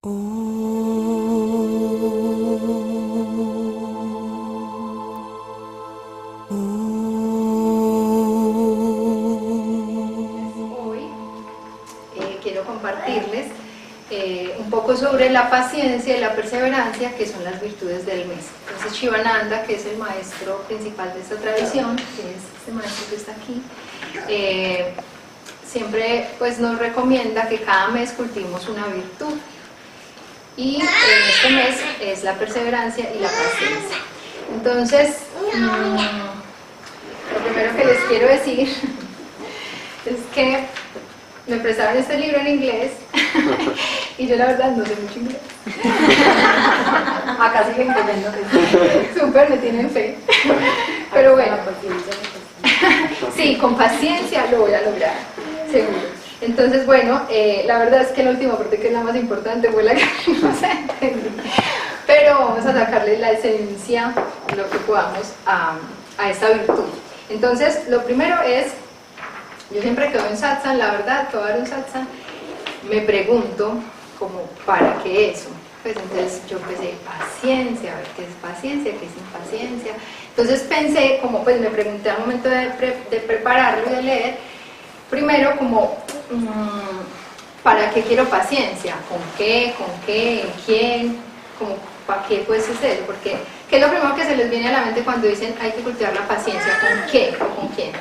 Hoy quiero compartirles un poco sobre la paciencia y la perseverancia, que son las virtudes del mes. Entonces Shivananda, que es el maestro principal de esta tradición, que es este maestro que está aquí, siempre pues nos recomienda que cada mes cultivemos una virtud, y en este mes es la perseverancia y la paciencia. Entonces, lo primero que les quiero decir es que me prestaron este libro en inglés y yo la verdad no sé mucho inglés. Acá siguen creyendo que súper me tienen fe. Pero bueno, sí, con paciencia lo voy a lograr, seguro. Entonces, bueno, la verdad es que la última parte, que es la más importante, fue la que no se entendió. Pero vamos a sacarle la esencia, lo que podamos, a esta virtud. Entonces, lo primero es, yo siempre que doy un satsang, la verdad, que voy a dar un satsang, me pregunto, como, ¿para qué eso? Pues entonces yo empecé, paciencia, a ver qué es paciencia, qué es impaciencia. Entonces pensé, como pues me pregunté al momento de prepararlo y de leer, primero como, ¿para qué quiero paciencia? ¿Con qué? ¿Con qué? ¿En quién? Como, ¿para qué pues es eso? Porque, ¿qué es lo primero que se les viene a la mente cuando dicen hay que cultivar la paciencia? ¿Con qué o con quién?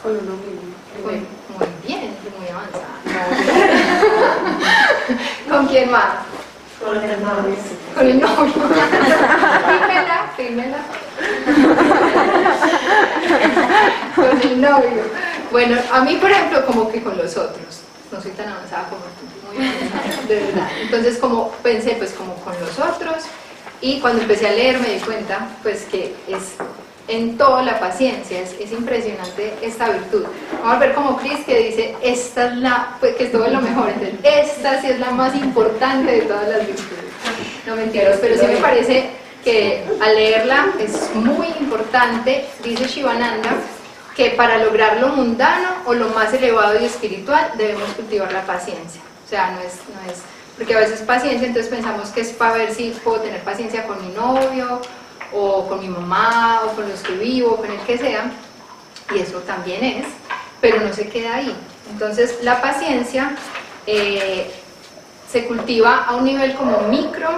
Con uno mismo. Muy bien, muy avanzada. ¿Con quién más? Con el novio. Con el novio. Fírmela. Con el novio. Bueno, a mí, por ejemplo, como que con los otros. No soy tan avanzada como tú, muy avanzada, de verdad. Entonces, como pensé, pues como con los otros. Y cuando empecé a leer me di cuenta, pues que es en todo la paciencia, es impresionante esta virtud. Vamos a ver como Cris, que dice, esta es la, pues, que es todo lo mejor, entonces esta sí es la más importante de todas las virtudes. No mentiras, pero sí me parece que al leerla es muy importante. Dice Shivananda que para lograr lo mundano o lo más elevado y espiritual debemos cultivar la paciencia. O sea, no es porque a veces paciencia, entonces pensamos que es para ver si puedo tener paciencia con mi novio, o con mi mamá, o con los que vivo, con el que sea, y eso también es, pero no se queda ahí. Entonces la paciencia se cultiva a un nivel como micro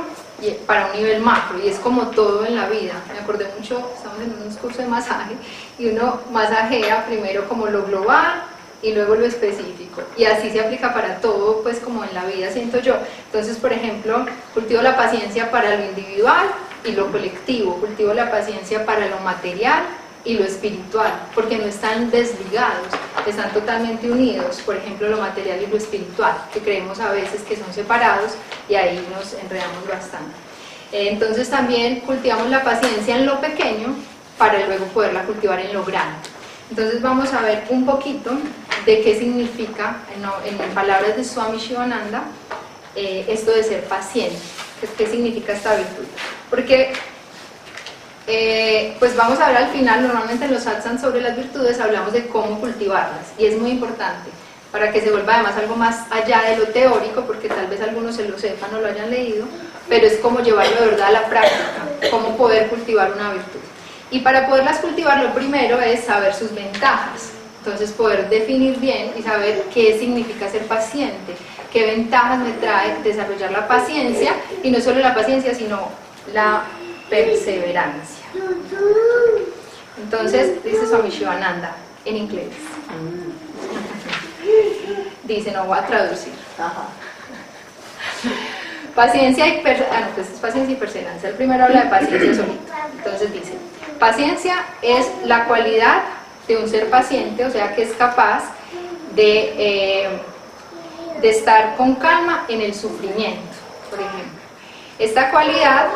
y para un nivel macro, y es como todo en la vida. Me acordé mucho, estamos en unos cursos de masaje, y uno masajea primero como lo global, y luego lo específico, y así se aplica para todo, pues como en la vida, siento yo. Entonces, por ejemplo, cultivo la paciencia para lo individual y lo colectivo, cultivo la paciencia para lo material y lo espiritual, porque no están desligados, están totalmente unidos. Por ejemplo, lo material y lo espiritual, que creemos a veces que son separados, y ahí nos enredamos bastante. Entonces también cultivamos la paciencia en lo pequeño para luego poderla cultivar en lo grande. Entonces vamos a ver un poquito de qué significa, en palabras de Swami Shivananda, esto de ser paciente. ¿Qué significa esta virtud? Porque pues vamos a ver al final, normalmente en los satsangs sobre las virtudes hablamos de cómo cultivarlas, y es muy importante para que se vuelva además algo más allá de lo teórico, porque tal vez algunos se lo sepan o lo hayan leído, pero es como llevarlo de verdad a la práctica, cómo poder cultivar una virtud. Y para poderlas cultivar, lo primero es saber sus ventajas. Entonces, poder definir bien y saber qué significa ser paciente, qué ventajas me trae desarrollar la paciencia, y no solo la paciencia, sino la perseverancia. Entonces, dice Swami Shivananda en inglés. Dice, no voy a traducir. Paciencia y perseverancia. Pues es paciencia y perseverancia. El primero habla de paciencia solito. Entonces dice, paciencia es la cualidad de un ser paciente, o sea que es capaz de estar con calma en el sufrimiento, por ejemplo. Esta cualidad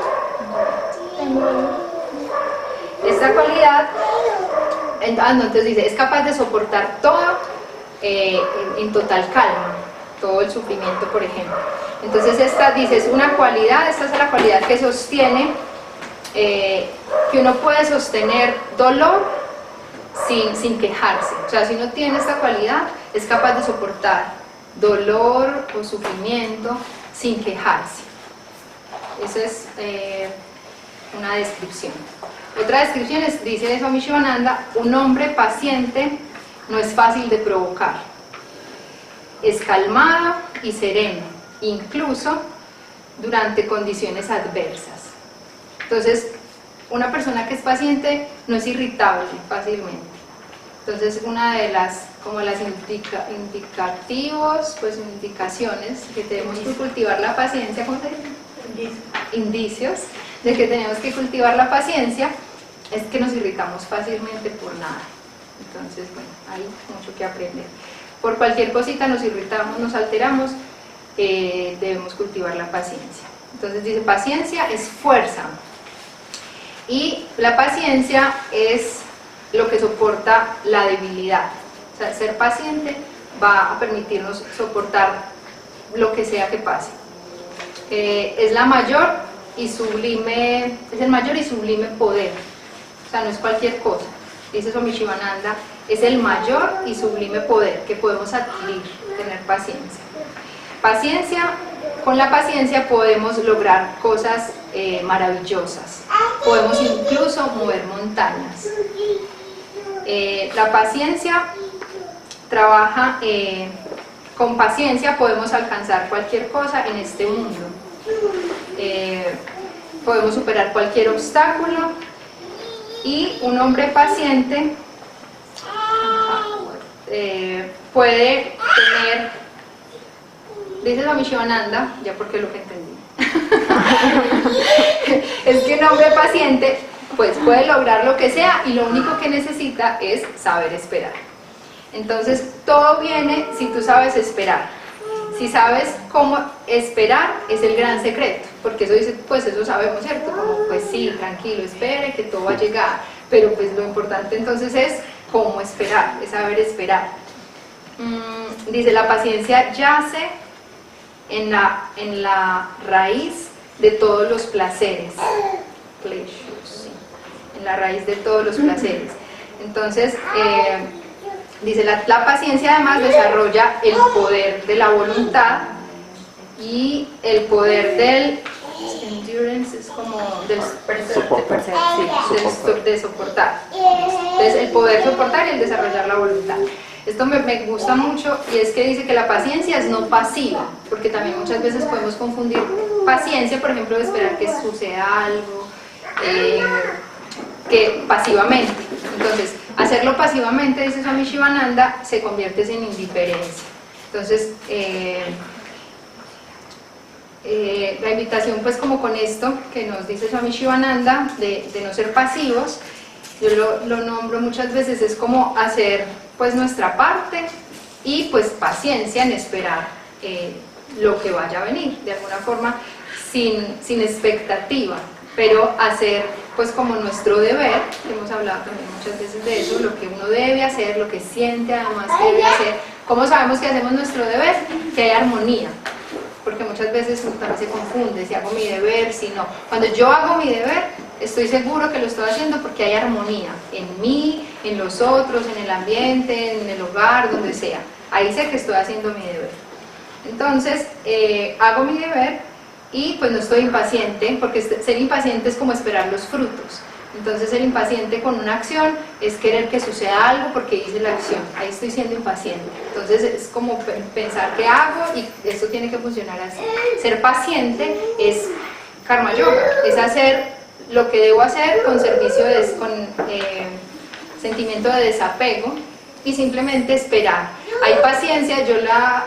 entonces dice, es capaz de soportar todo en total calma, todo el sufrimiento, por ejemplo. Entonces esta dice, es una cualidad, esta es la cualidad que sostiene, que uno puede sostener dolor sin quejarse. O sea, si uno tiene esta cualidad, es capaz de soportar dolor o sufrimiento sin quejarse. Esa es una descripción. Otra descripción dice Swami Shivananda: un hombre paciente no es fácil de provocar, es calmado y sereno, incluso durante condiciones adversas. Entonces, una persona que es paciente no es irritable fácilmente. Entonces, una de las indicaciones que tenemos que cultivar la paciencia, ¿cómo se dice? Indicios de que tenemos que cultivar la paciencia es que nos irritamos fácilmente por nada. Entonces, bueno, hay mucho que aprender. Por cualquier cosita nos irritamos, nos alteramos, debemos cultivar la paciencia. Entonces dice, paciencia es fuerza. Y la paciencia es lo que soporta la debilidad. O sea, ser paciente va a permitirnos soportar lo que sea que pase. Es el mayor y sublime poder. O sea, no es cualquier cosa. Dice Swami Shivananda, es el mayor y sublime poder que podemos adquirir, tener paciencia. Con la paciencia podemos lograr cosas maravillosas. Podemos incluso mover montañas. La paciencia trabaja, con paciencia podemos alcanzar cualquier cosa en este mundo. Podemos superar cualquier obstáculo, y un hombre paciente puede tener, dice Swami Shivananda, ya porque lo que entendí, es que un hombre paciente pues puede lograr lo que sea y lo único que necesita es saber esperar. Entonces todo viene si tú sabes esperar. Si sabes cómo esperar, es el gran secreto, porque eso dice, pues eso sabemos, ¿cierto? Como, pues sí, tranquilo, espere, que todo va a llegar, pero pues lo importante entonces es cómo esperar, es saber esperar. Dice, la paciencia yace en la raíz de todos los placeres. Sí, en la raíz de todos los placeres. Entonces, dice, la paciencia además desarrolla el poder de la voluntad y el poder del endurance, es como de soportar. Entonces, el poder soportar y el desarrollar la voluntad. Esto me gusta mucho, y es que dice que la paciencia es no pasiva, porque también muchas veces podemos confundir paciencia, por ejemplo, de esperar que suceda algo, que pasivamente. Entonces, hacerlo pasivamente, dice Swami Shivananda, se convierte en indiferencia. Entonces, la invitación pues como con esto que nos dice Swami Shivananda de no ser pasivos, yo lo nombro muchas veces, es como hacer pues nuestra parte y pues paciencia en esperar lo que vaya a venir, de alguna forma sin expectativa, pero hacer pues como nuestro deber, que hemos hablado también muchas veces de eso, lo que uno debe hacer, lo que siente además que debe hacer. ¿Cómo sabemos que hacemos nuestro deber? Que hay armonía, porque muchas veces uno también se confunde, si hago mi deber, si no. Cuando yo hago mi deber, estoy seguro que lo estoy haciendo porque hay armonía en mí, en los otros, en el ambiente, en el hogar, donde sea. Ahí sé que estoy haciendo mi deber. Entonces, hago mi deber y pues no estoy impaciente, porque ser impaciente es como esperar los frutos. Entonces ser impaciente con una acción es querer que suceda algo porque hice la acción, ahí estoy siendo impaciente. Entonces es como pensar qué hago y esto tiene que funcionar así. Ser paciente es karma yoga, es hacer lo que debo hacer con servicio, con sentimiento de desapego y simplemente esperar. Hay paciencia,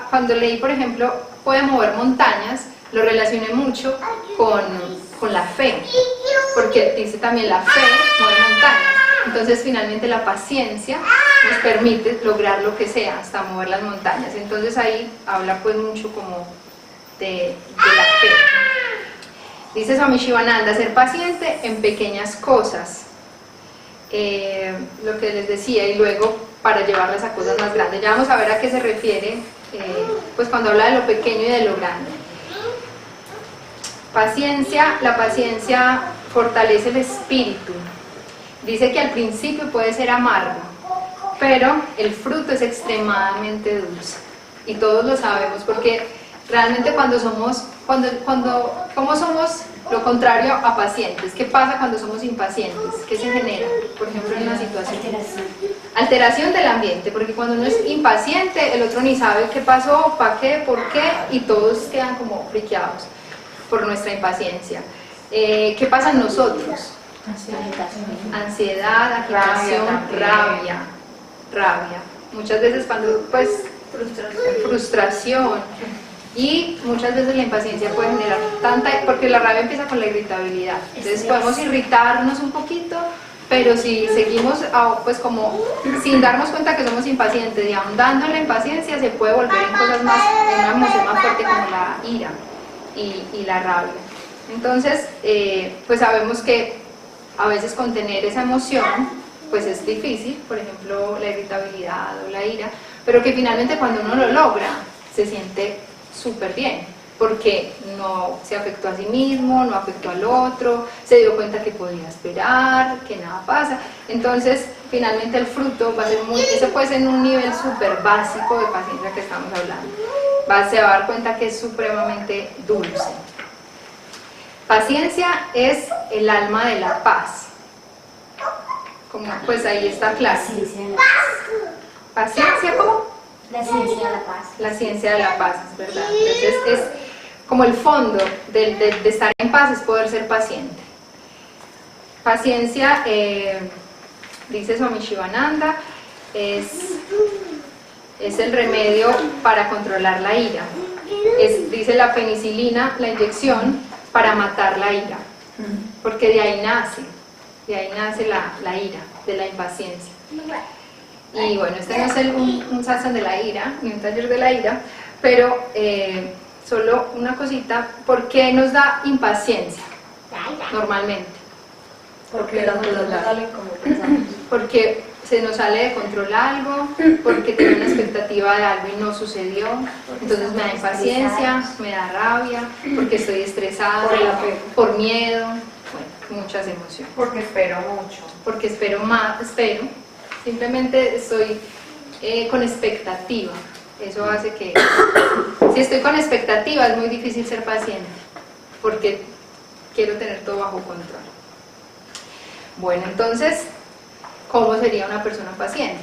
cuando leí por ejemplo puede mover montañas, lo relacioné mucho con la fe, porque dice también la fe mueve montañas. Entonces finalmente la paciencia nos permite lograr lo que sea, hasta mover las montañas. Entonces ahí habla pues mucho como de la fe. Dice Swami Shivananda, ser paciente en pequeñas cosas, lo que les decía, y luego para llevarlas a cosas más grandes. Ya vamos a ver a qué se refiere pues cuando habla de lo pequeño y de lo grande. La paciencia fortalece el espíritu. Dice que al principio puede ser amargo, pero el fruto es extremadamente dulce. Y todos lo sabemos, porque realmente cuando somos ¿cómo somos lo contrario a pacientes? ¿Qué pasa cuando somos impacientes? ¿Qué se genera? Por ejemplo, en una situación. Alteración del ambiente, porque cuando uno es impaciente, el otro ni sabe qué pasó, para qué, por qué, y todos quedan como friqueados por nuestra impaciencia. ¿Qué pasa en nosotros? Ansiedad, agitación, rabia. Muchas veces cuando, pues, frustración. Y muchas veces la impaciencia puede generar tanta, porque la rabia empieza con la irritabilidad. Entonces podemos irritarnos un poquito, pero si seguimos pues como sin darnos cuenta que somos impacientes y ahondando en la impaciencia, se puede volver en cosas más, en una emoción más fuerte como la ira y la rabia. Entonces, pues sabemos que a veces contener esa emoción pues es difícil, por ejemplo la irritabilidad o la ira, pero que finalmente cuando uno lo logra se siente súper bien, porque no se afectó a sí mismo, no afectó al otro, se dio cuenta que podía esperar, que nada pasa. Entonces finalmente el fruto va a ser eso puede ser en un nivel súper básico de paciencia que estamos hablando, se va a dar cuenta que es supremamente dulce. Paciencia es el alma de la paz, como pues ahí está claro. ¿Paciencia cómo? La ciencia de la paz. La ciencia de la paz, es verdad. Entonces es como el fondo de estar en paz, es poder ser paciente. Paciencia, dice Swami Shivananda, es el remedio para controlar la ira. Dice la penicilina, la inyección para matar la ira, porque de ahí nace la ira, de la impaciencia. Y bueno, este no es un satsang de la ira, ni un taller de la ira, pero solo una cosita, ¿por qué nos da impaciencia normalmente? Porque las cosas no salen como pensamos. Porque se nos sale de control algo, porque tengo una expectativa de algo y no sucedió, entonces me da impaciencia, me da rabia, porque estoy estresada, por miedo, bueno, muchas emociones. Porque espero mucho. Porque espero, simplemente estoy con expectativa. Eso hace que, si estoy con expectativa, es muy difícil ser paciente, porque quiero tener todo bajo control. Bueno, entonces, ¿cómo sería una persona paciente?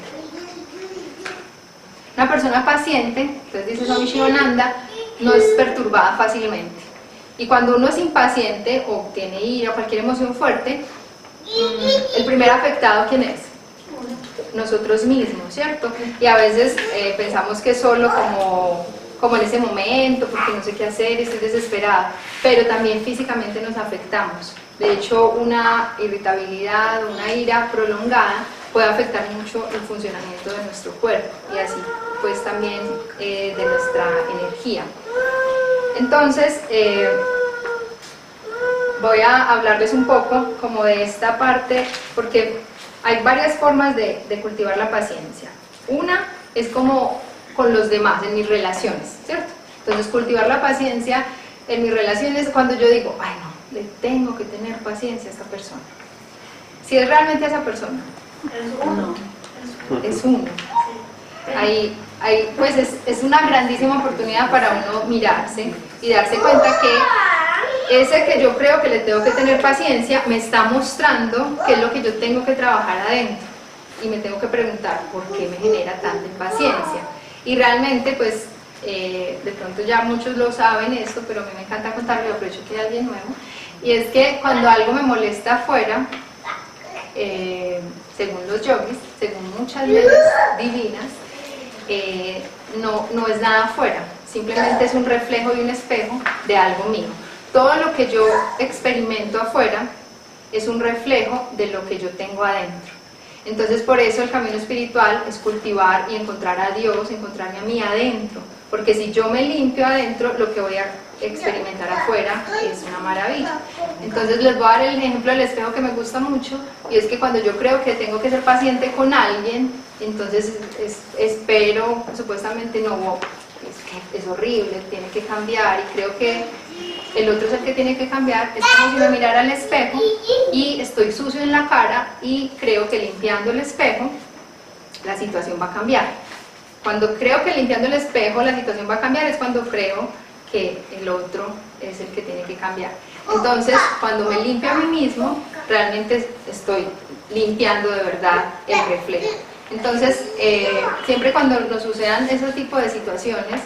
Una persona paciente, entonces dice Swami Shivananda, no es perturbada fácilmente. Y cuando uno es impaciente o tiene ira o cualquier emoción fuerte, el primer afectado, ¿quién es? Nosotros mismos, ¿cierto? Y a veces pensamos que es solo como en ese momento, porque no sé qué hacer, estoy desesperada, pero también físicamente nos afectamos. De hecho, una irritabilidad, una ira prolongada puede afectar mucho el funcionamiento de nuestro cuerpo y así pues también de nuestra energía. Entonces, voy a hablarles un poco como de esta parte, porque hay varias formas de cultivar la paciencia. Una es como con los demás, en mis relaciones, ¿cierto? Entonces, cultivar la paciencia en mis relaciones cuando yo digo, ay no, le tengo que tener paciencia a esta persona. Si es realmente esa persona. Es uno. Ahí pues es una grandísima oportunidad para uno mirarse y darse cuenta que ese que yo creo que le tengo que tener paciencia me está mostrando qué es lo que yo tengo que trabajar adentro y me tengo que preguntar por qué me genera tanta impaciencia. Y realmente pues de pronto ya muchos lo saben esto, pero a mí me encanta contarlo, aprovecho que hay alguien nuevo, y es que cuando algo me molesta afuera, según los yogis, según muchas leyes divinas, no es nada afuera, simplemente es un reflejo de un espejo de algo mío. Todo lo que yo experimento afuera es un reflejo de lo que yo tengo adentro. Entonces por eso el camino espiritual es cultivar y encontrar a Dios, encontrarme a mí adentro, porque si yo me limpio adentro, lo que voy a experimentar afuera es una maravilla. Entonces les voy a dar el ejemplo del espejo que me gusta mucho, y es que cuando yo creo que tengo que ser paciente con alguien, entonces espero, supuestamente no, es horrible, tiene que cambiar, y creo que el otro es el que tiene que cambiar. Es como si me mirara al espejo y estoy sucio en la cara y creo que limpiando el espejo la situación va a cambiar. Cuando creo que limpiando el espejo la situación va a cambiar es cuando creo que el otro es el que tiene que cambiar. Entonces, cuando me limpio a mí mismo, realmente estoy limpiando de verdad el reflejo. Entonces, siempre cuando nos sucedan ese tipo de situaciones,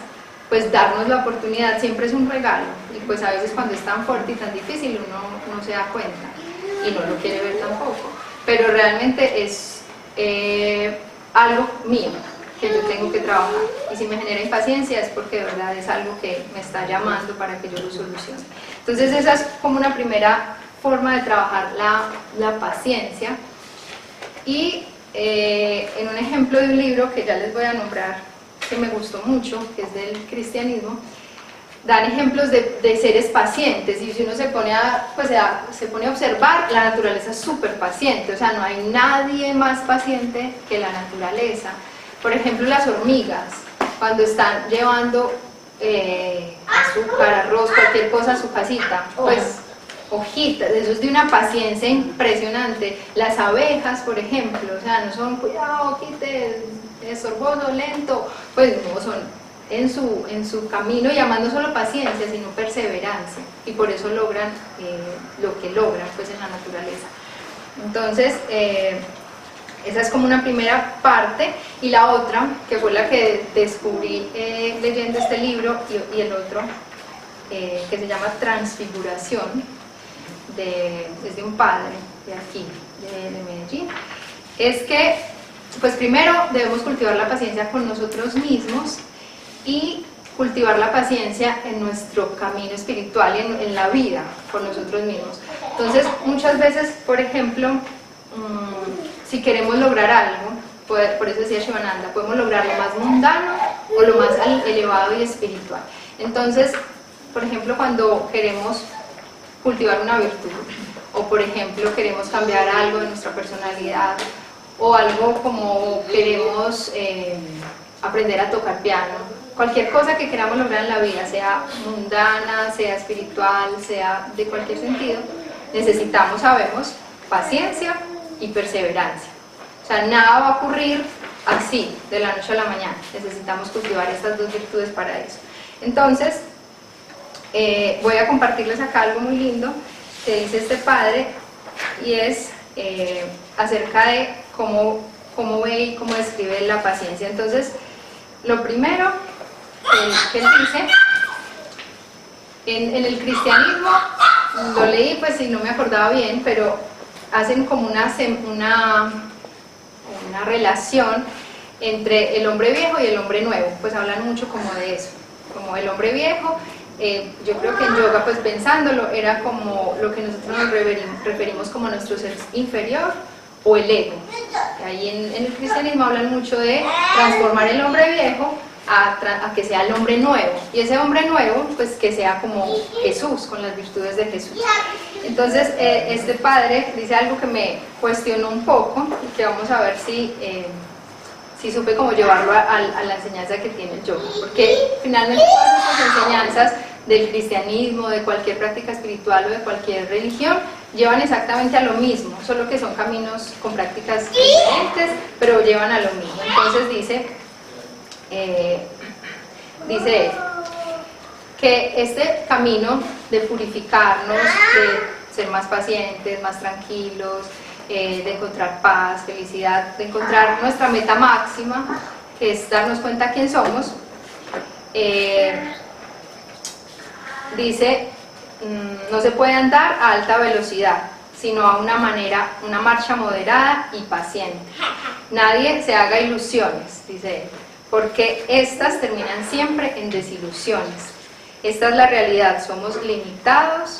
pues darnos la oportunidad siempre es un regalo. Y pues a veces cuando es tan fuerte y tan difícil uno no se da cuenta y no lo quiere ver tampoco. Pero realmente es algo mío que yo tengo que trabajar. Y si me genera impaciencia es porque de verdad es algo que me está llamando para que yo lo solucione. Entonces esa es como una primera forma de trabajar la paciencia. Y en un ejemplo de un libro que ya les voy a nombrar, que me gustó mucho, que es del cristianismo, dan ejemplos de seres pacientes, y si uno se pone a observar, la naturaleza es súper paciente, o sea, no hay nadie más paciente que la naturaleza. Por ejemplo, las hormigas, cuando están llevando azúcar, arroz, cualquier cosa a su casita, pues hojitas, eso es de una paciencia impresionante. Las abejas, por ejemplo, o sea, no son, cuidado, quite, estorboso, lento, pues no, son en su camino, llamando solo paciencia, sino perseverancia, y por eso logran lo que logran pues en la naturaleza. Entonces, esa es como una primera parte, y la otra, que fue la que descubrí leyendo este libro, y el otro, que se llama Transfiguración, es de un padre de aquí, de Medellín, es que, pues primero debemos cultivar la paciencia con nosotros mismos y cultivar la paciencia en nuestro camino espiritual y en la vida con nosotros mismos. Entonces, muchas veces, por ejemplo, si queremos lograr algo, por eso decía Shivananda, podemos lograr lo más mundano o lo más elevado y espiritual. Entonces, por ejemplo, cuando queremos cultivar una virtud, o por ejemplo queremos cambiar algo de nuestra personalidad, o algo como queremos aprender a tocar piano, cualquier cosa que queramos lograr en la vida, sea mundana, sea espiritual, sea de cualquier sentido, necesitamos, sabemos, paciencia y perseverancia. O sea, nada va a ocurrir así, de la noche a la mañana. Necesitamos cultivar estas dos virtudes para eso. Entonces, voy a compartirles acá algo muy lindo que dice este padre, y es acerca de cómo ve y cómo describe la paciencia. Entonces, lo primero que él dice, en el cristianismo, lo leí pues y no me acordaba bien, pero hacen como una relación entre el hombre viejo y el hombre nuevo, pues hablan mucho como de eso, como el hombre viejo. Yo creo que en yoga, pues pensándolo, era como lo que nosotros nos referimos como nuestro ser inferior o el ego. Ahí en el cristianismo hablan mucho de transformar el hombre viejo a que sea el hombre nuevo, y ese hombre nuevo pues que sea como Jesús, con las virtudes de Jesús. Entonces este padre dice algo que me cuestionó un poco y que vamos a ver si supe cómo llevarlo a la enseñanza que tiene el yoga, porque finalmente todas estas enseñanzas del cristianismo, de cualquier práctica espiritual o de cualquier religión, llevan exactamente a lo mismo, solo que son caminos con prácticas diferentes, pero llevan a lo mismo. Entonces dice que este camino de purificarnos, de ser más pacientes, más tranquilos, de encontrar paz, felicidad, de encontrar nuestra meta máxima, que es darnos cuenta quién somos, dice, no se puede andar a alta velocidad, sino a una marcha moderada y paciente. Nadie se haga ilusiones, dice él, porque estas terminan siempre en desilusiones. Esta es la realidad, somos limitados,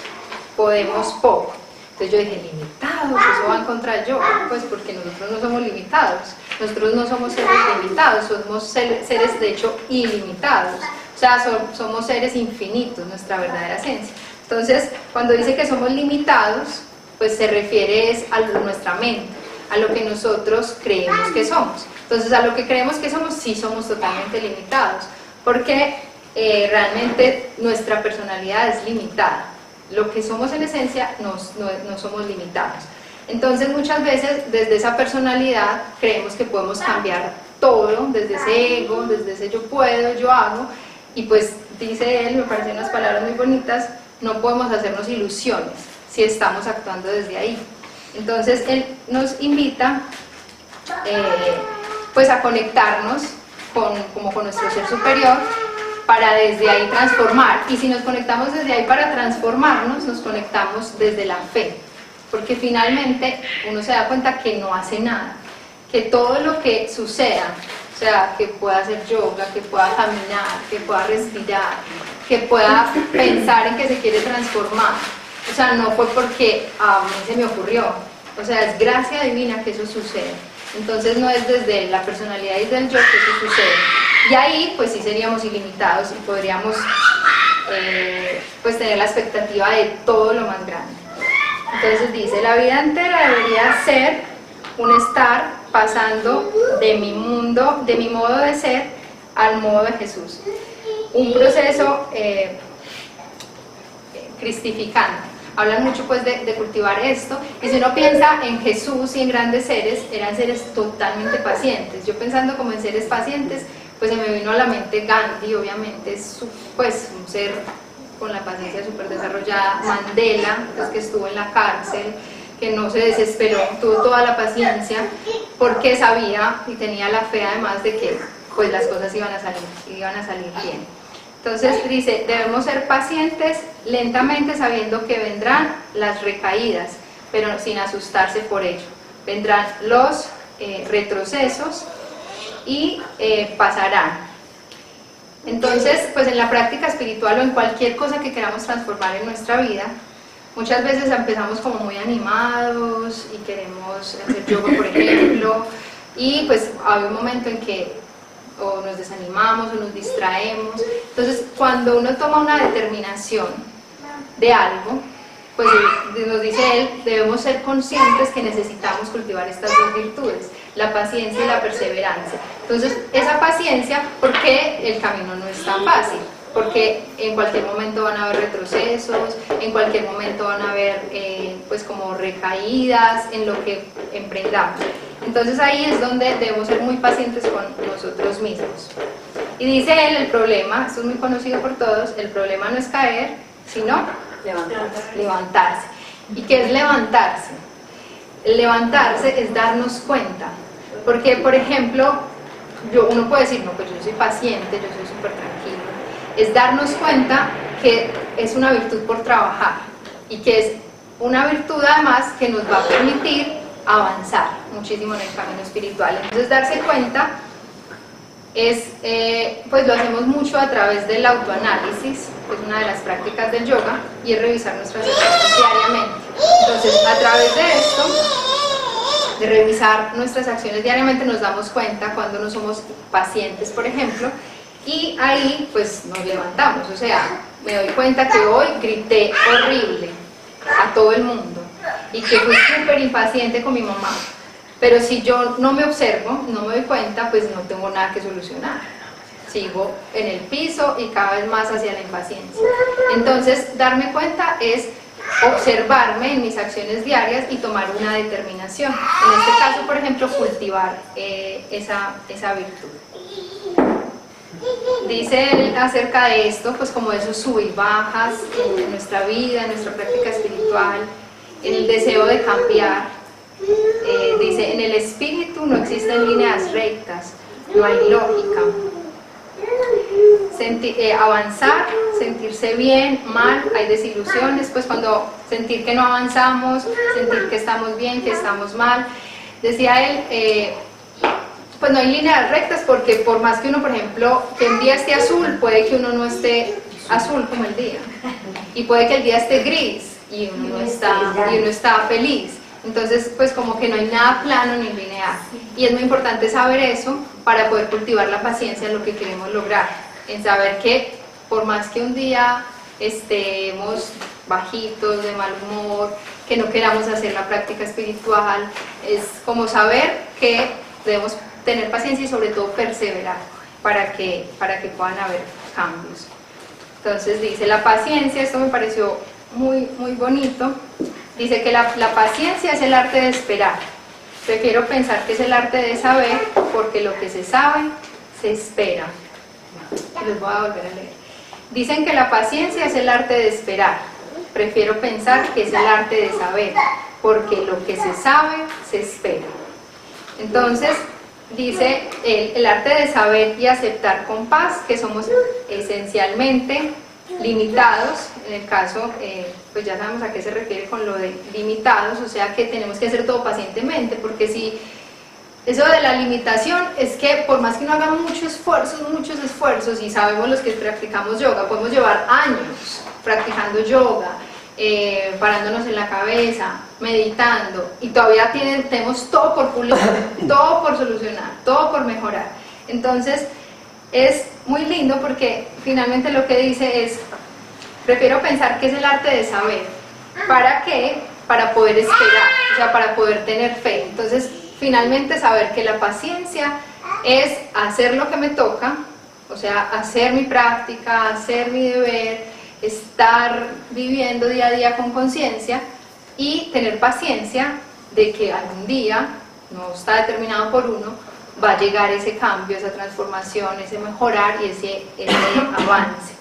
podemos poco. Entonces yo dije, limitados, eso va en contra del yoga, pues porque nosotros no somos limitados, nosotros no somos seres limitados, somos seres de hecho ilimitados, o sea, somos seres infinitos, nuestra verdadera esencia. Entonces, cuando dice que somos limitados, pues se refiere a nuestra mente, a lo que nosotros creemos que somos. Entonces, a lo que creemos que somos, sí somos totalmente limitados, porque realmente nuestra personalidad es limitada. Lo que somos en esencia no somos limitados. Entonces muchas veces desde esa personalidad creemos que podemos cambiar todo, desde ese ego, desde ese yo puedo, yo hago, y pues dice él, me parecen unas palabras muy bonitas, no podemos hacernos ilusiones si estamos actuando desde ahí. Entonces él nos invita pues a conectarnos como con nuestro ser superior para desde ahí transformar. Y si nos conectamos desde ahí para transformarnos, nos conectamos desde la fe, porque finalmente uno se da cuenta que no hace nada, que todo lo que suceda, o sea, que pueda hacer yoga, que pueda caminar, que pueda respirar, que pueda pensar en que se quiere transformar, o sea, no fue porque a mí se me ocurrió, o sea, es gracia divina que eso sucede. Entonces no es desde la personalidad y del yo que eso sucede. Y ahí pues sí seríamos ilimitados y podríamos pues tener la expectativa de todo lo más grande. Entonces dice, la vida entera debería ser un estar pasando de mi mundo, de mi modo de ser al modo de Jesús. Un proceso cristificante. Hablan mucho pues de cultivar esto, y si uno piensa en Jesús y en grandes seres, eran seres totalmente pacientes. Yo pensando como en seres pacientes, pues se me vino a la mente Gandhi, obviamente es pues un ser con la paciencia súper desarrollada, Mandela, pues que estuvo en la cárcel, que no se desesperó, tuvo toda la paciencia, porque sabía y tenía la fe además de que pues las cosas iban a salir bien. Entonces dice, debemos ser pacientes lentamente sabiendo que vendrán las recaídas, pero sin asustarse por ello. Vendrán los retrocesos y pasarán. Entonces, pues en la práctica espiritual o en cualquier cosa que queramos transformar en nuestra vida, muchas veces empezamos como muy animados y queremos hacer yoga, por ejemplo, y pues hay un momento en que o nos desanimamos o nos distraemos. Entonces, cuando uno toma una determinación de algo, pues nos dice él, debemos ser conscientes que necesitamos cultivar estas dos virtudes, la paciencia y la perseverancia. Entonces, esa paciencia, porque el camino no es tan fácil, porque en cualquier momento van a haber retrocesos, en cualquier momento van a haber pues como recaídas en lo que emprendamos. Entonces ahí es donde debemos ser muy pacientes con nosotros mismos. Y dice él, el problema, esto es muy conocido por todos, el problema no es caer, sino levantarse. ¿Y qué es levantarse? El levantarse es darnos cuenta. Porque, por ejemplo, uno puede decir, no, pues yo soy paciente, yo soy súper tranquilo. Es darnos cuenta que es una virtud por trabajar y que es una virtud además que nos va a permitir avanzar muchísimo en el camino espiritual. Entonces darse cuenta es, pues lo hacemos mucho a través del autoanálisis, que es una de las prácticas del yoga, y es revisar nuestras acciones diariamente. Entonces a través de esto, de revisar nuestras acciones diariamente, nos damos cuenta cuando no somos pacientes, por ejemplo, y ahí pues nos levantamos. O sea, me doy cuenta que hoy grité horrible a todo el mundo y que fui súper impaciente con mi mamá, pero si yo no me observo, no me doy cuenta, pues no tengo nada que solucionar, sigo en el piso y cada vez más hacia la impaciencia. Entonces darme cuenta es observarme en mis acciones diarias y tomar una determinación, en este caso por ejemplo cultivar esa virtud. Dice él acerca de esto, pues como esos sub y bajas en nuestra vida, en nuestra práctica espiritual, en el deseo de cambiar. Dice, en el espíritu no existen líneas rectas, no hay lógica. Avanzar, sentirse bien, mal, hay desilusiones, pues cuando sentir que no avanzamos, sentir que estamos bien, que estamos mal. Decía él, pues no hay líneas rectas porque por más que uno, por ejemplo, que un día esté azul, puede que uno no esté azul como el día. Y puede que el día esté gris y uno está feliz. Entonces, pues como que no hay nada plano ni lineal. Y es muy importante saber eso para poder cultivar la paciencia en lo que queremos lograr. En saber que por más que un día estemos bajitos, de mal humor, que no queramos hacer la práctica espiritual, es como saber que debemos tener paciencia y sobre todo perseverar para que puedan haber cambios. Entonces dice, la paciencia, esto me pareció muy, muy bonito, dice que la paciencia es el arte de esperar. Prefiero pensar que es el arte de saber, porque lo que se sabe, se espera. Les voy a volver a leer. Dicen que la paciencia es el arte de esperar. Prefiero pensar que es el arte de saber, porque lo que se sabe, se espera. Entonces, dice el arte de saber y aceptar con paz que somos esencialmente limitados. En el caso, pues ya sabemos a qué se refiere con lo de limitados, o sea que tenemos que hacer todo pacientemente, porque si eso de la limitación es que por más que uno haga muchos esfuerzos, y sabemos los que practicamos yoga, podemos llevar años practicando yoga, parándonos en la cabeza, meditando, y todavía tenemos todo por pulir, todo por solucionar, todo por mejorar. Entonces es muy lindo porque finalmente lo que dice es, prefiero pensar que es el arte de saber. ¿Para qué? Para poder esperar, o sea, para poder tener fe. Entonces finalmente saber que la paciencia es hacer lo que me toca, o sea, hacer mi práctica, hacer mi deber, estar viviendo día a día con conciencia y tener paciencia de que algún día, no está determinado por uno, va a llegar ese cambio, esa transformación, ese mejorar y ese avance.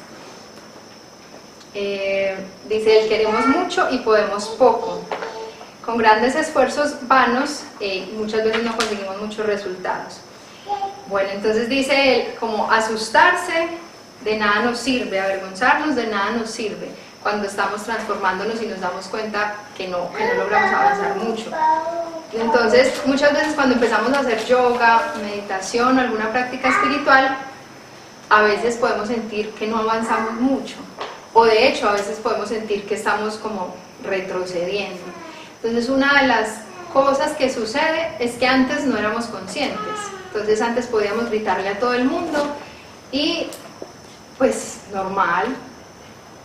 Dice, queremos mucho y podemos poco. Con grandes esfuerzos vanos, muchas veces no conseguimos muchos resultados. Bueno, entonces dice él, como asustarse de nada nos sirve, avergonzarnos de nada nos sirve cuando estamos transformándonos y nos damos cuenta que no logramos avanzar mucho. Entonces, muchas veces cuando empezamos a hacer yoga, meditación o alguna práctica espiritual, a veces podemos sentir que no avanzamos mucho, o de hecho a veces podemos sentir que estamos como retrocediendo. Entonces, una de las cosas que sucede es que antes no éramos conscientes. Entonces antes podíamos gritarle a todo el mundo y pues normal,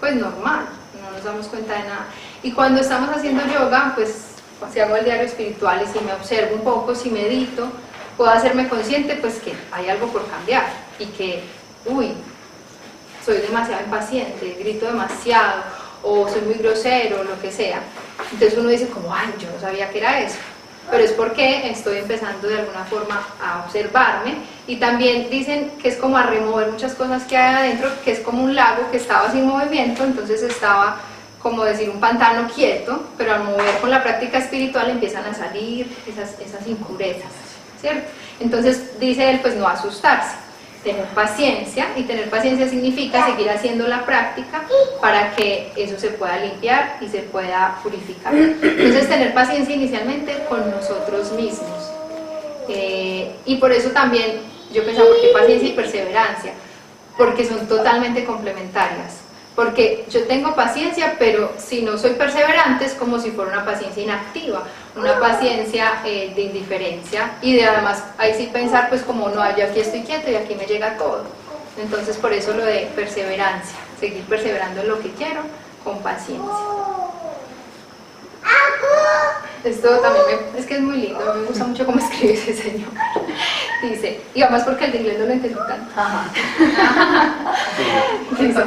no nos damos cuenta de nada. Y cuando estamos haciendo yoga, pues si hago el diario espiritual y si me observo un poco, si medito, puedo hacerme consciente pues que hay algo por cambiar y que, soy demasiado impaciente, grito demasiado o soy muy grosero, lo que sea. Entonces uno dice como, yo no sabía que era eso. Pero es porque estoy empezando de alguna forma a observarme, y también dicen que es como a remover muchas cosas que hay adentro, que es como un lago que estaba sin movimiento, entonces estaba como decir un pantano quieto, pero al mover con la práctica espiritual empiezan a salir esas impurezas, ¿cierto? Entonces dice él, pues no asustarse, tener paciencia, y tener paciencia significa seguir haciendo la práctica para que eso se pueda limpiar y se pueda purificar. Entonces tener paciencia inicialmente con nosotros mismos, y por eso también yo pensaba, ¿por qué paciencia y perseverancia? Porque son totalmente complementarias. Porque yo tengo paciencia, pero si no soy perseverante es como si fuera una paciencia inactiva, una paciencia de indiferencia, y de además ahí sí pensar pues como no, yo aquí estoy quieto y aquí me llega todo. Entonces por eso lo de perseverancia, seguir perseverando en lo que quiero con paciencia. Esto también es que es muy lindo, me gusta mucho cómo escribe ese señor. Dice, y además porque el de inglés no lo entendí tanto. Dice,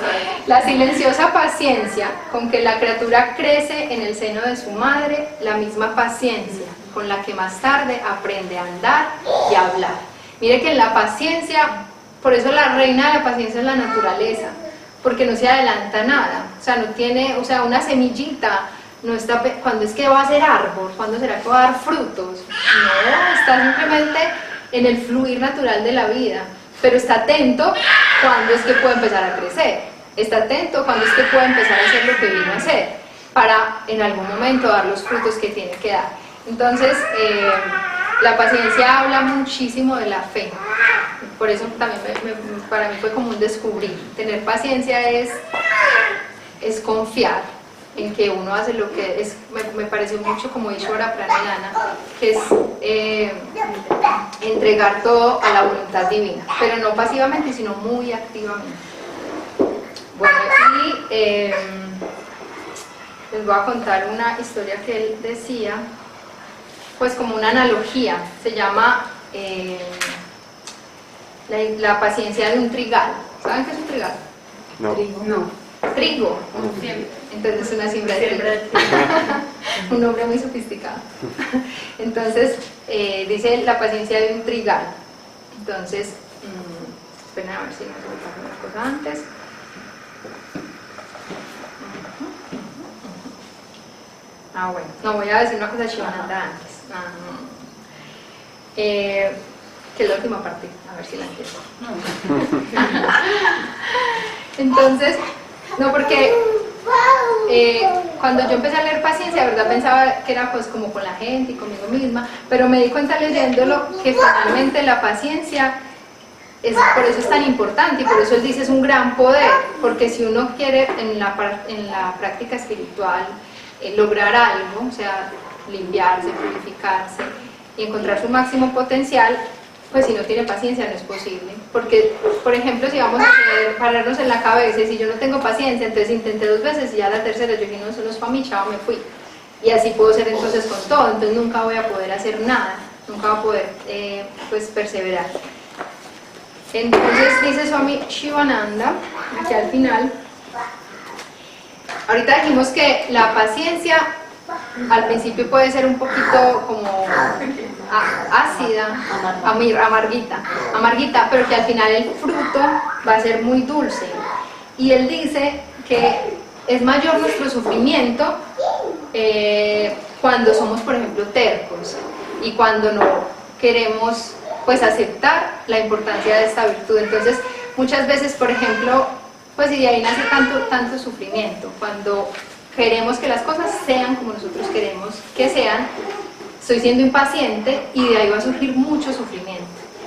la silenciosa paciencia con que la criatura crece en el seno de su madre, la misma paciencia con la que más tarde aprende a andar y a hablar. Mire que en la paciencia, por eso la reina de la paciencia es la naturaleza, porque no se adelanta nada, o sea, no tiene, o sea, una semillita no está, cuando es que va a ser árbol, cuando será que va a dar frutos, no, está simplemente en el fluir natural de la vida, pero está atento cuando es que puede empezar a crecer, está atento cuando es que puede empezar a hacer lo que vino a hacer, para en algún momento dar los frutos que tiene que dar. Entonces, la paciencia habla muchísimo de la fe, por eso también para mí fue como un descubrir. Tener paciencia es confiar en que uno hace lo que es, me pareció mucho como Ishvara Pranidhana, que es entregar todo a la voluntad divina, pero no pasivamente, sino muy activamente. Bueno, y les voy a contar una historia que él decía, pues como una analogía, se llama la paciencia de un trigal. ¿Saben qué es un trigal? No. Trigo. Entonces una siembra de trigo. Un hombre muy sofisticado. Entonces dice la paciencia de un trigal. Entonces, esperen a ver si no se me pasa una cosa antes. Ah, bueno, no voy a decir una cosa Shivananda antes. Que es la última parte, a ver si la entiendo. Entonces, no, porque cuando yo empecé a leer paciencia, de verdad pensaba que era pues como con la gente y conmigo misma, pero me di cuenta leyéndolo que finalmente la paciencia por eso es tan importante y por eso él dice es un gran poder, porque si uno quiere en la práctica espiritual lograr algo, o sea, limpiarse, purificarse y encontrar su máximo potencial, pues si no tiene paciencia no es posible, porque por ejemplo si vamos a querer pararnos en la cabeza y si yo no tengo paciencia, entonces intenté 2 veces y ya la tercera yo dije no, eso no es para mí, chao, me fui, y así puedo ser entonces con todo, entonces nunca voy a poder hacer nada, nunca voy a poder pues perseverar. Entonces dice Swami Shivananda aquí al final, ahorita dijimos que la paciencia al principio puede ser un poquito como ácida, amarguita, pero que al final el fruto va a ser muy dulce. Y él dice que es mayor nuestro sufrimiento cuando somos, por ejemplo, tercos y cuando no queremos pues aceptar la importancia de esta virtud. Entonces, muchas veces, por ejemplo, pues y de ahí nace tanto sufrimiento, cuando queremos que las cosas sean como nosotros queremos que sean, estoy siendo impaciente y de ahí va a surgir mucho sufrimiento.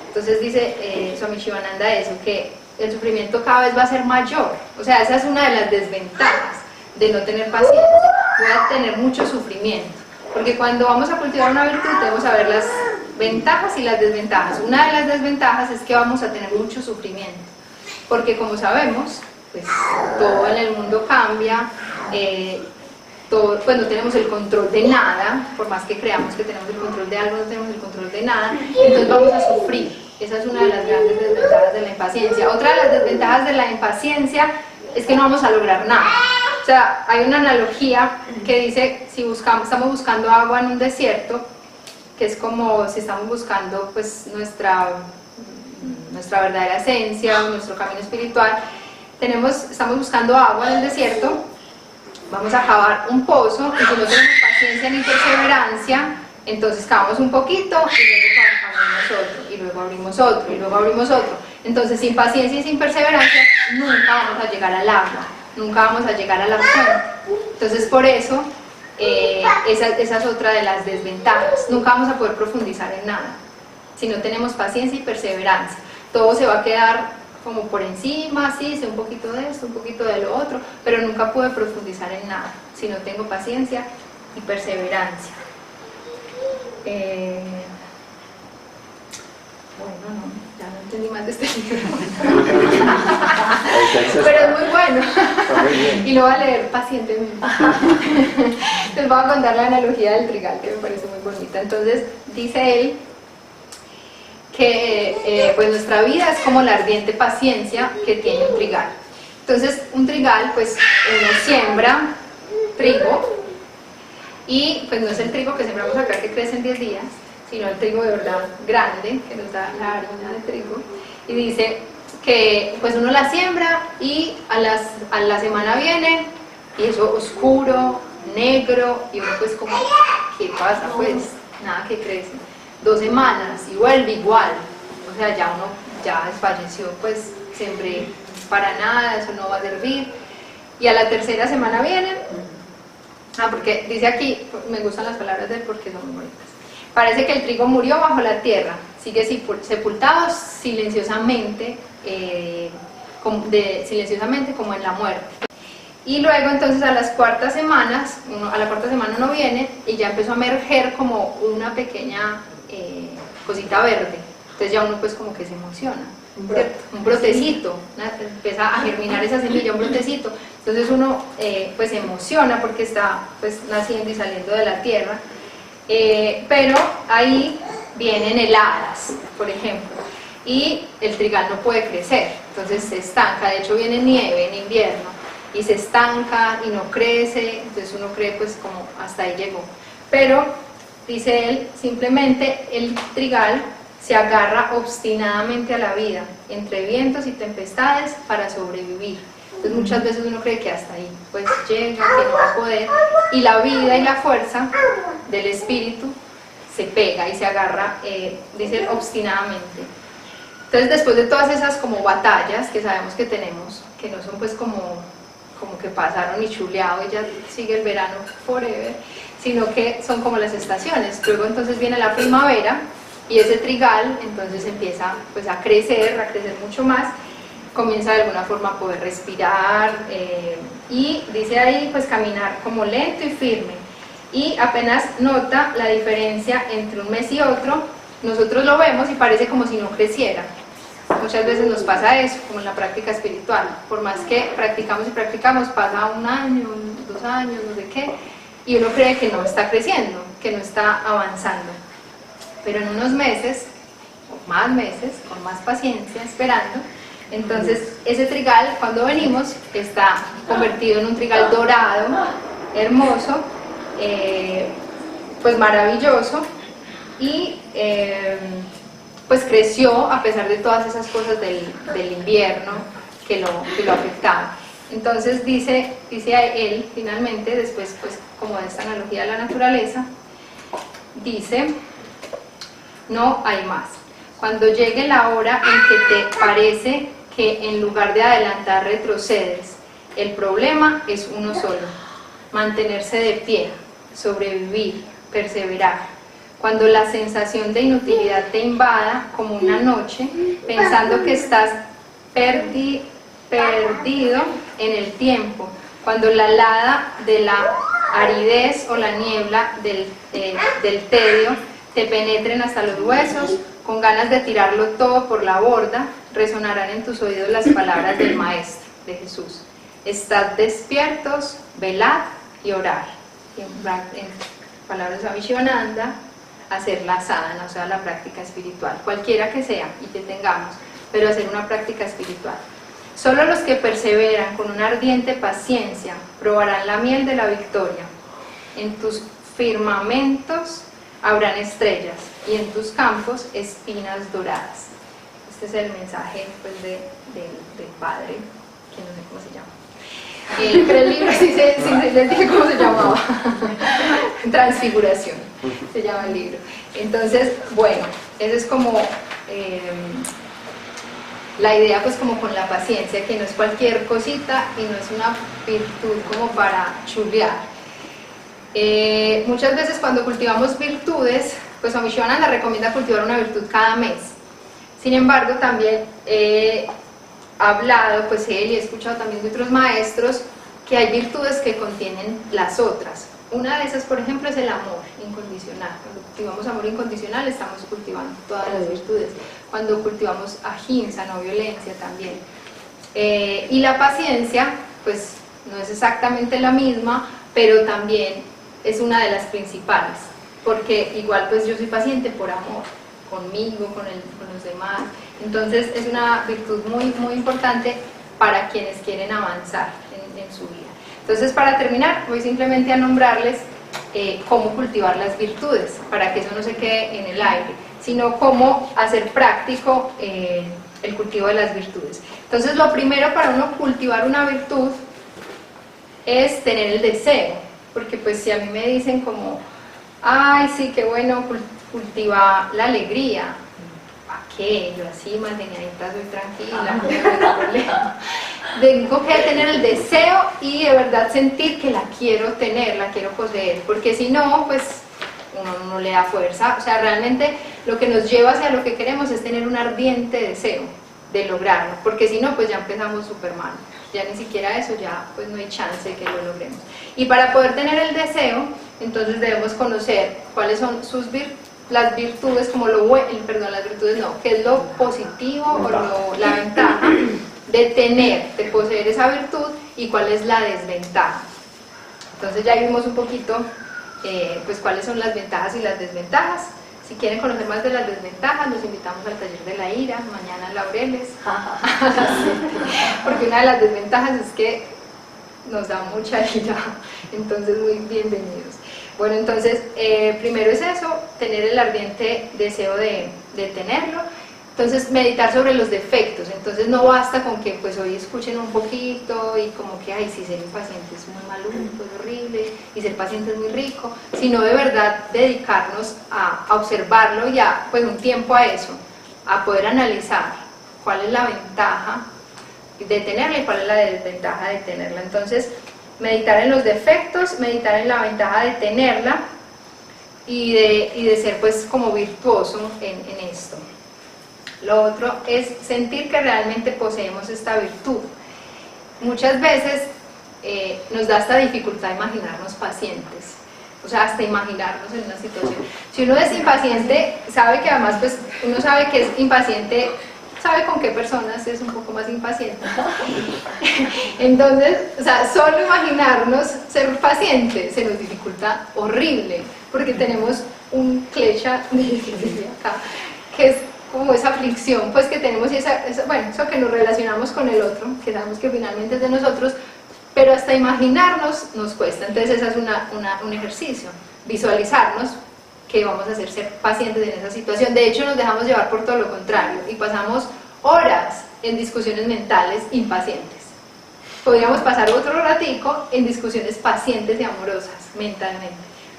Entonces dice Swami Shivananda eso, que el sufrimiento cada vez va a ser mayor, o sea, esa es una de las desventajas de no tener paciencia, voy a tener mucho sufrimiento, porque cuando vamos a cultivar una virtud debemos saber las ventajas y las desventajas. Una de las desventajas es que vamos a tener mucho sufrimiento, porque como sabemos, pues todo en el mundo cambia, pues no tenemos el control de nada, por más que creamos que tenemos el control de algo, no tenemos el control de nada, entonces vamos a sufrir. Esa es una de las grandes desventajas de la impaciencia. Otra de las desventajas de la impaciencia es que no vamos a lograr nada. O sea, hay una analogía que dice, si estamos buscando agua en un desierto, que es como si estamos buscando pues nuestra verdadera esencia, nuestro camino espiritual, estamos buscando agua en el desierto, vamos a cavar un pozo y si no tenemos paciencia ni perseverancia, entonces cavamos un poquito y luego abrimos otro, y luego abrimos otro, y luego abrimos otro. Entonces sin paciencia y sin perseverancia nunca vamos a llegar al agua, nunca vamos a llegar a la fuente. Entonces por eso esa es otra de las desventajas, nunca vamos a poder profundizar en nada si no tenemos paciencia y perseverancia. Todo se va a quedar como por encima, sí, sé un poquito de esto, un poquito de lo otro, pero nunca puedo profundizar en nada si no tengo paciencia y perseverancia. Bueno, no, ya no entendí más de este libro. Pero es muy bueno. Y lo voy a leer pacientemente. Les voy a contar la analogía del trigal, que me parece muy bonita. Entonces, dice él que pues nuestra vida es como la ardiente paciencia que tiene un trigal. Entonces, un trigal, pues uno siembra trigo, y pues no es el trigo que sembramos acá que crece en 10 días, sino el trigo de verdad grande, que nos da la harina de trigo, y dice que pues uno la siembra y a la semana viene y eso oscuro, negro, y uno pues como, ¿qué pasa? Pues nada que crece. 2 semanas y vuelve igual, o sea, ya uno ya desfalleció, pues siempre para nada, eso no va a servir. Y a la tercera semana vienen, porque dice aquí, me gustan las palabras de él porque son muy bonitas. Parece que el trigo murió bajo la tierra, sigue sepultado silenciosamente, silenciosamente como en la muerte. Y luego entonces a la cuarta semana uno viene y ya empezó a emerger como una pequeña cosita verde. Entonces ya uno pues como que se emociona, un brotecito, empieza a germinar esa semilla, un brotecito. Entonces uno pues se emociona porque está pues naciendo y saliendo de la tierra. Pero ahí vienen heladas, por ejemplo, y el trigal no puede crecer, entonces se estanca. De hecho viene nieve en invierno y se estanca y no crece, entonces uno cree pues como hasta ahí llegó. Pero dice él, simplemente el trigal se agarra obstinadamente a la vida, entre vientos y tempestades, para sobrevivir. Entonces muchas veces uno cree que hasta ahí pues llega, que no va a poder, y la vida y la fuerza del espíritu se pega y se agarra, dice, obstinadamente. Entonces después de todas esas como batallas que sabemos que tenemos, que no son pues como que pasaron y chuleado y ya sigue el verano forever, sino que son como las estaciones. Luego entonces viene la primavera y ese trigal entonces empieza pues a crecer mucho más, comienza de alguna forma a poder respirar y dice ahí pues caminar como lento y firme, y apenas nota la diferencia entre un mes y otro. Nosotros lo vemos y parece como si no creciera. Muchas veces nos pasa eso, como en la práctica espiritual. Por más que practicamos y practicamos, pasa un año, 2 años, no sé qué, y uno cree que no está creciendo, que no está avanzando. Pero en unos meses, o más meses, con más paciencia, esperando, entonces ese trigal, cuando venimos, está convertido en un trigal dorado, hermoso, pues maravilloso, y pues creció a pesar de todas esas cosas del invierno que lo afectaban. Entonces dice él finalmente, después pues como de esta analogía de la naturaleza, dice: no hay más. Cuando llegue la hora en que te parece que en lugar de adelantar retrocedes, el problema es uno solo: mantenerse de pie, sobrevivir, perseverar. Cuando la sensación de inutilidad te invada como una noche, pensando que estás perdido en el tiempo, cuando la helada de la aridez o la niebla del tedio te penetren hasta los huesos, con ganas de tirarlo todo por la borda, resonarán en tus oídos las palabras del Maestro, de Jesús: estad despiertos, velad y orar. En palabras de Swami Shivananda, hacer la sadhana, o sea, la práctica espiritual, cualquiera que sea y que tengamos, pero hacer una práctica espiritual. Solo los que perseveran con una ardiente paciencia probarán la miel de la victoria. En tus firmamentos habrán estrellas y en tus campos espinas doradas. Este es el mensaje pues, del Padre, que no sé cómo se llama. Pero el libro sí les dije cómo se llamaba. Transfiguración se llama el libro. Entonces, bueno, eso es como la idea, pues como con la paciencia, que no es cualquier cosita y no es una virtud como para chulear. Muchas veces cuando cultivamos virtudes, pues Swami Shivananda recomienda cultivar una virtud cada mes. Sin embargo, también hablado, pues él, y he escuchado también de otros maestros, que hay virtudes que contienen las otras. Una de esas, por ejemplo, es el amor incondicional. Cuando cultivamos amor incondicional, estamos cultivando todas las virtudes. Cuando cultivamos ahimsa, no violencia, también. Y la paciencia, pues no es exactamente la misma, pero también es una de las principales, porque igual pues yo soy paciente por amor, conmigo, con los demás. Entonces es una virtud muy, muy importante para quienes quieren avanzar en su vida. Entonces, para terminar, voy simplemente a nombrarles cómo cultivar las virtudes, para que eso no se quede en el aire, sino cómo hacer práctico el cultivo de las virtudes. Entonces, lo primero para uno cultivar una virtud es tener el deseo, porque pues si a mí me dicen como, ay, sí, qué bueno, cultiva la alegría, ¿para qué? Yo así mantenidita soy tranquila, no tengo problema. Tengo que tener el deseo y de verdad sentir que la quiero tener, la quiero poseer, porque si no, pues uno no le da fuerza. O sea, realmente lo que nos lleva hacia lo que queremos es tener un ardiente deseo de lograrlo, porque si no, pues ya empezamos súper mal. Ya ni siquiera eso, ya pues no hay chance de que lo logremos. Y para poder tener el deseo, entonces debemos conocer cuáles son las virtudes, como las virtudes no, qué es lo positivo o la ventaja de poseer esa virtud, y cuál es la desventaja. Entonces ya vimos un poquito pues cuáles son las ventajas y las desventajas. Si quieren conocer más de las desventajas, los invitamos al taller de la ira, mañana en Laureles, porque una de las desventajas es que nos da mucha ira, entonces muy bienvenidos. Bueno, entonces primero es eso, tener el ardiente deseo de tenerlo. Entonces, meditar sobre los defectos. Entonces, no basta con que pues hoy escuchen un poquito y como que, ay, sí, ser impaciente es muy maluco, es horrible, y ser paciente es muy rico, sino de verdad dedicarnos a observarlo y a, pues, un tiempo a eso, a poder analizar cuál es la ventaja de tenerla y cuál es la desventaja de tenerla. Entonces, meditar en los defectos, meditar en la ventaja de tenerla y de ser pues como virtuoso en esto. Lo otro es sentir que realmente poseemos esta virtud. Muchas veces nos da esta dificultad imaginarnos pacientes, o sea, hasta imaginarnos en una situación. Si uno es impaciente, sabe que además pues uno sabe que es impaciente, sabe con qué personas es un poco más impaciente. Entonces, o sea, solo imaginarnos ser paciente se nos dificulta horrible, porque tenemos un klecha de acá, que es como esa aflicción pues que tenemos y bueno, eso que nos relacionamos con el otro, que sabemos que finalmente es de nosotros, pero hasta imaginarnos nos cuesta. Entonces ese es un ejercicio, visualizarnos que vamos a ser pacientes en esa situación. De hecho nos dejamos llevar por todo lo contrario y pasamos horas en discusiones mentales impacientes. Podríamos pasar otro ratico en discusiones pacientes y amorosas mentalmente.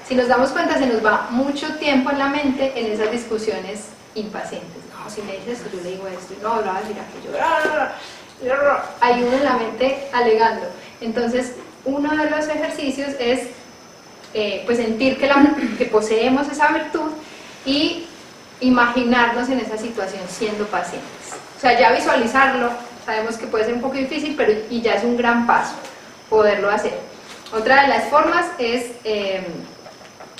Si nos damos cuenta, se nos va mucho tiempo en la mente en esas discusiones impacientes. No, si me dices esto, yo le digo esto, no, lo vas a decir aquello. Hay uno en la mente alegando. Entonces, uno de los ejercicios es pues sentir que poseemos esa virtud y imaginarnos en esa situación siendo pacientes. O sea, ya visualizarlo, sabemos que puede ser un poco difícil, pero y ya es un gran paso poderlo hacer. Otra de las formas es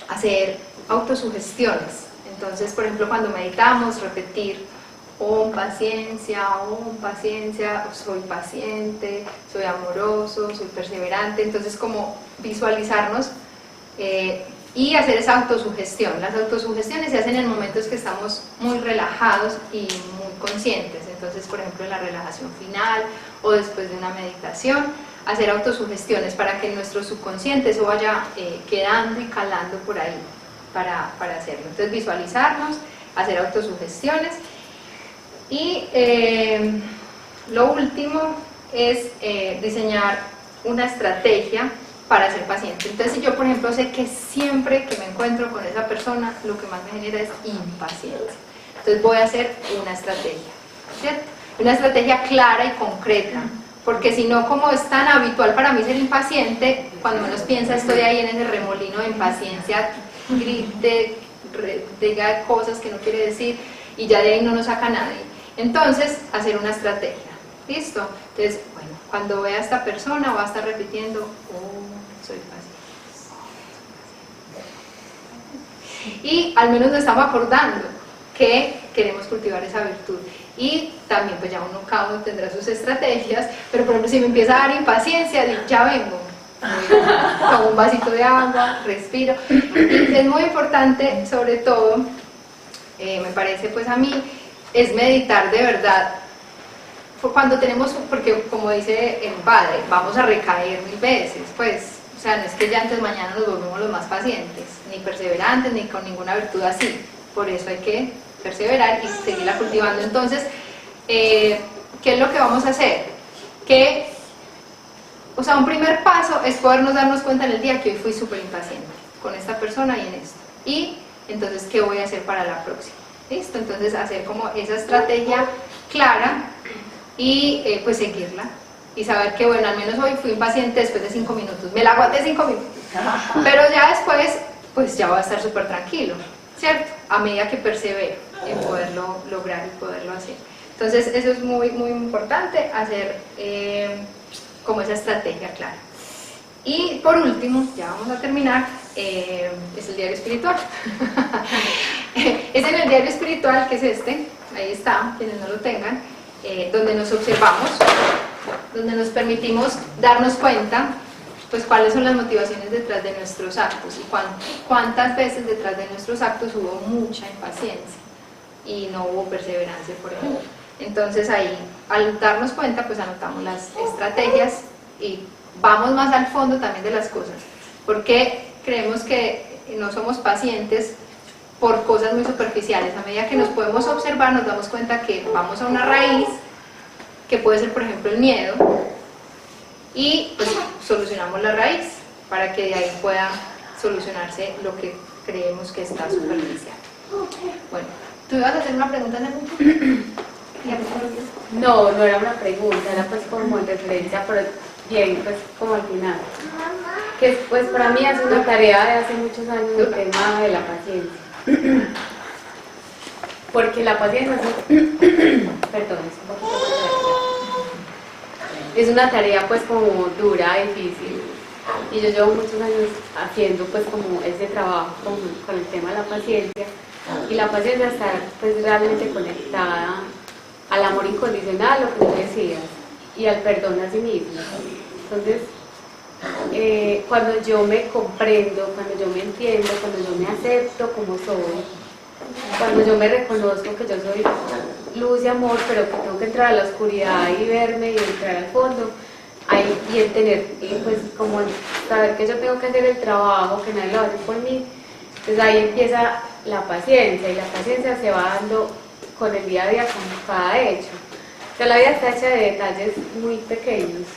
hacer autosugestiones. Entonces, por ejemplo, cuando meditamos, repetir paciencia, soy paciente, soy amoroso, soy perseverante. Entonces, como visualizarnos y hacer esa autosugestión. Las autosugestiones se hacen en momentos que estamos muy relajados y muy conscientes. Entonces, por ejemplo, en la relajación final o después de una meditación, hacer autosugestiones para que en nuestro subconsciente eso vaya quedando y calando por ahí para hacerlo. Entonces, visualizarnos, hacer autosugestiones. Y lo último es diseñar una estrategia para ser paciente. Entonces, si yo, por ejemplo, sé que siempre que me encuentro con esa persona, lo que más me genera es impaciencia. Entonces, voy a hacer una estrategia, ¿cierto? Una estrategia clara y concreta. Porque si no, como es tan habitual para mí ser impaciente, cuando menos piensa estoy ahí en ese remolino de impaciencia, grite, diga cosas que no quiere decir y ya de ahí no nos saca nadie. Entonces, hacer una estrategia. ¿Listo? Entonces, bueno, cuando vea a esta persona va a estar repitiendo, soy paciente. Y al menos nos estamos acordando que queremos cultivar esa virtud. Y también pues ya cada uno tendrá sus estrategias, pero por ejemplo si me empieza a dar impaciencia, digo, ya vengo, tomo un vasito de agua, respiro. Y es muy importante, sobre todo, me parece pues a mí, es meditar de verdad. Cuando tenemos, porque como dice el padre, vamos a recaer 1000 veces, pues, o sea, no es que ya antes mañana nos volvemos los más pacientes, ni perseverantes, ni con ninguna virtud así. Por eso hay que perseverar y seguirla cultivando. Entonces, ¿qué es lo que vamos a hacer? O sea, un primer paso es podernos darnos cuenta en el día que hoy fui súper impaciente con esta persona y en esto. Y entonces, ¿qué voy a hacer para la próxima? ¿Listo? Entonces, hacer como esa estrategia clara y pues seguirla. Y saber que, bueno, al menos hoy fui impaciente después de 5 minutos. Me la aguanté 5 minutos. Pero ya después, pues ya voy a estar súper tranquilo, ¿cierto? A medida que persevero en poderlo lograr y poderlo hacer. Entonces, eso es muy, muy importante, hacer como esa estrategia clara. Y por último, ya vamos a terminar, es el diario espiritual. Es en el diario espiritual, que es este, ahí está, quienes no lo tengan, donde nos observamos, donde nos permitimos darnos cuenta pues cuáles son las motivaciones detrás de nuestros actos y cuántas veces detrás de nuestros actos hubo mucha impaciencia y no hubo perseverancia, por ejemplo. Entonces ahí, al darnos cuenta, pues anotamos las estrategias y vamos más al fondo también de las cosas. Porque creemos que no somos pacientes por cosas muy superficiales. A medida que nos podemos observar, nos damos cuenta que vamos a una raíz, que puede ser, por ejemplo, el miedo, y pues solucionamos la raíz para que de ahí pueda solucionarse lo que creemos que está superficial. Bueno, ¿tú ibas a hacer una pregunta, Nami? No, no era una pregunta, era pues como en referencia, pero bien, pues como al final. Que pues para mí es una tarea de hace muchos años el tema de la paciencia. Porque la paciencia perdón, es un poquito más es una tarea pues como dura, difícil. Y yo llevo muchos años haciendo pues como ese trabajo con el tema de la paciencia. Y la paciencia está pues realmente conectada al amor incondicional, lo que tú decías, y al perdón a sí mismo. Entonces, cuando yo me comprendo, cuando yo me entiendo, cuando yo me acepto como soy, cuando yo me reconozco que yo soy luz y amor, pero que tengo que entrar a la oscuridad y verme y entrar al fondo, ahí, y el tener, pues como saber que yo tengo que hacer el trabajo, que nadie lo hace por mí, entonces ahí empieza la paciencia, y la paciencia se va dando con el día a día, con cada hecho. O sea, la vida está hecha de detalles muy pequeños,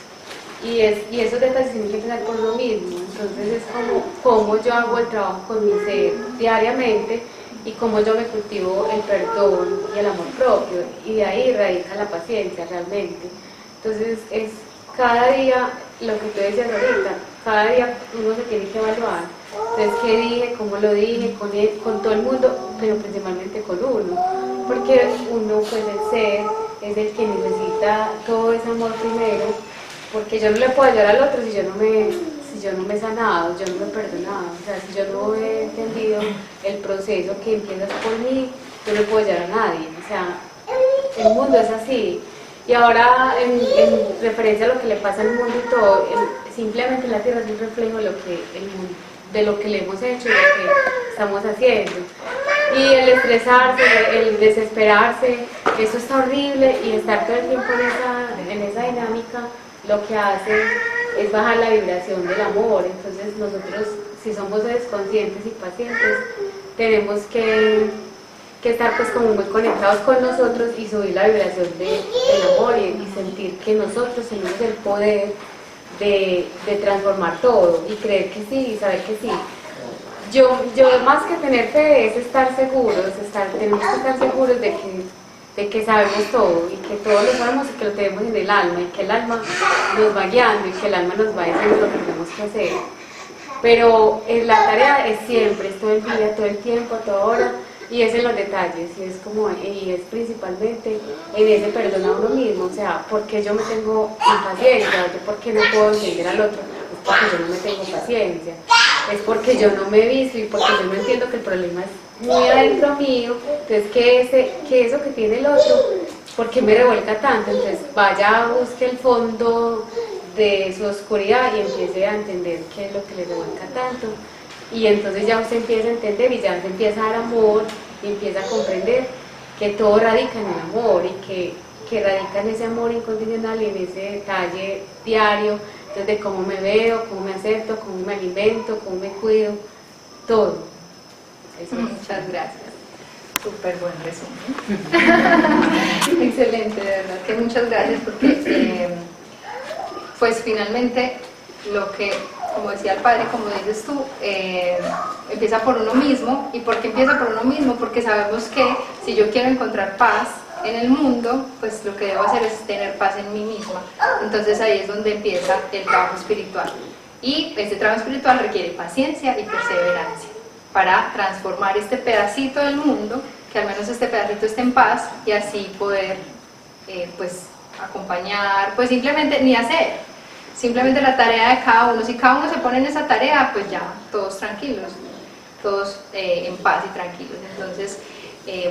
y esos detalles tienen que empezar por lo mismo. Entonces es como cómo yo hago el trabajo con mi ser diariamente, y cómo yo me cultivo el perdón y el amor propio, y de ahí radica la paciencia realmente. Entonces es cada día, lo que tú decías ahorita, cada día uno se tiene que evaluar. Entonces, ¿qué dije? ¿Cómo lo dije? Con todo el mundo, pero principalmente con uno, porque uno, pues el ser, es el que necesita todo ese amor primero, porque yo no le puedo ayudar al otro si yo no me he sanado, yo no me he perdonado. O sea, si yo no he entendido el proceso que empieza por mí, yo no puedo ayudar a nadie. O sea, el mundo es así. Y ahora, en referencia a lo que le pasa al mundo y todo, simplemente la Tierra es un reflejo de lo que el mundo, de lo que le hemos hecho y lo que estamos haciendo. Y el estresarse, el desesperarse, eso está horrible, y estar todo el tiempo en esa dinámica, lo que hace es bajar la vibración del amor. Entonces nosotros, si somos seres conscientes y pacientes, tenemos que estar pues como muy conectados con nosotros y subir la vibración del amor, y sentir que nosotros tenemos el poder de transformar todo, y creer que sí, y saber que sí. Yo más que tener fe es estar seguros, tenemos que estar seguros de que sabemos todo, y que todo lo sabemos, y que lo tenemos en el alma, y que el alma nos va guiando, y que el alma nos va diciendo lo que tenemos que hacer. Pero la tarea es siempre, es todo el día, todo el tiempo, a toda hora, y es en los detalles, y es principalmente en ese perdón a uno mismo. O sea, ¿por qué yo me tengo impaciencia? ¿Por qué no puedo entender al otro? Es porque yo no me tengo paciencia, es porque yo no me he visto, y porque yo no entiendo que el problema es muy adentro mío. Entonces, que eso que tiene el otro, ¿por qué me revuelca tanto? Entonces vaya, busque el fondo de su oscuridad y empiece a entender qué es lo que le revuelca tanto. Y entonces ya usted empieza a entender, y ya se empieza a dar amor, y empieza a comprender que todo radica en el amor, y que radica en ese amor incondicional, y en ese detalle diario, desde cómo me veo, cómo me acepto, cómo me alimento, cómo me cuido, todo. Eso. Muchas gracias. Súper buen resumen. Excelente, de verdad que muchas gracias, porque pues finalmente lo que, como decía el padre, como dices tú, empieza por uno mismo. ¿Y por qué empieza por uno mismo? Porque sabemos que si yo quiero encontrar paz en el mundo, pues lo que debo hacer es tener paz en mí misma. Entonces ahí es donde empieza el trabajo espiritual. Y este trabajo espiritual requiere paciencia y perseverancia para transformar este pedacito del mundo, que al menos este pedacito esté en paz, y así poder pues acompañar, pues simplemente ni hacer. Simplemente la tarea de cada uno. Si cada uno se pone en esa tarea, pues ya, todos tranquilos, todos en paz y tranquilos. Entonces,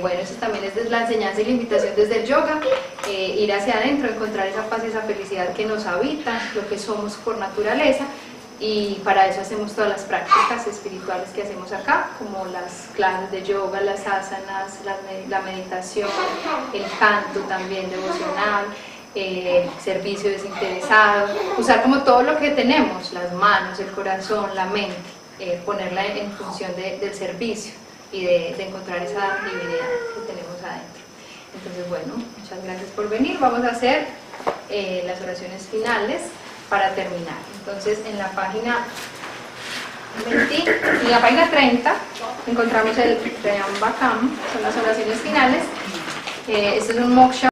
bueno, eso también es la enseñanza y la invitación desde el yoga, ir hacia adentro, encontrar esa paz y esa felicidad que nos habita, lo que somos por naturaleza, y para eso hacemos todas las prácticas espirituales que hacemos acá, como las clases de yoga, las asanas, la meditación, el canto también devocional, servicio desinteresado, usar como todo lo que tenemos, las manos, el corazón, la mente, ponerla en función del servicio. y de encontrar esa divinidad que tenemos adentro. Entonces, bueno, muchas gracias por venir. Vamos a hacer las oraciones finales para terminar. Entonces, en la página 30 encontramos el Trayambakam, son las oraciones finales. Este es un moksha